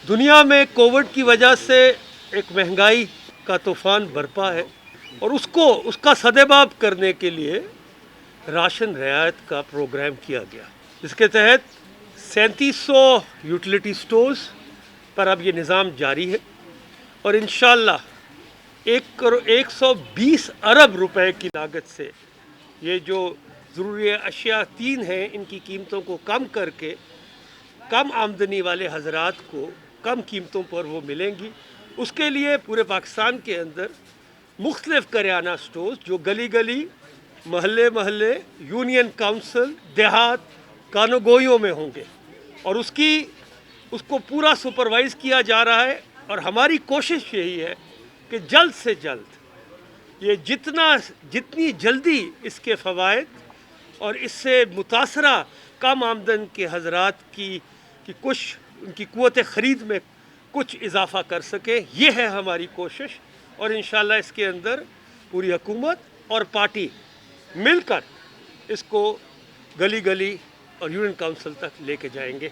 दुनिया में कोविड की वजह से एक महंगाई का तूफान बरपा है और उसका सदेबाब करने के लिए राशन रियायत का प्रोग्राम किया गया। इसके तहत 3700 यूटिलिटी स्टोर्स पर अब ये निज़ाम जारी है और इंशाअल्लाह 120 अरब रुपए की लागत से ये जो ज़रूरी अशिया 3 हैं इनकी कीमतों को कम करके कम आमदनी वाले हजरात को कम कीमतों पर वो मिलेंगी। उसके लिए पूरे पाकिस्तान के अंदर मुख्तलिफ करियाना स्टोर्स जो गली गली, महल्ले महल्ले, यूनियन काउंसिल, देहात, कानोगोइयों में होंगे और उसको पूरा सुपरवाइज़ किया जा रहा है। और हमारी कोशिश यही है कि जल्द से जल्द ये जितनी जल्दी इसके फ़वाइद और इससे मुतासरा कम आमदन के हजरात की कुछ उनकी क़ुव्वत ख़रीद में कुछ इजाफ़ा कर सके, ये है हमारी कोशिश। और इंशाअल्लाह इसके अंदर पूरी हुकूमत और पार्टी मिलकर इसको गली गली और यूनियन काउंसिल तक लेके जाएंगे।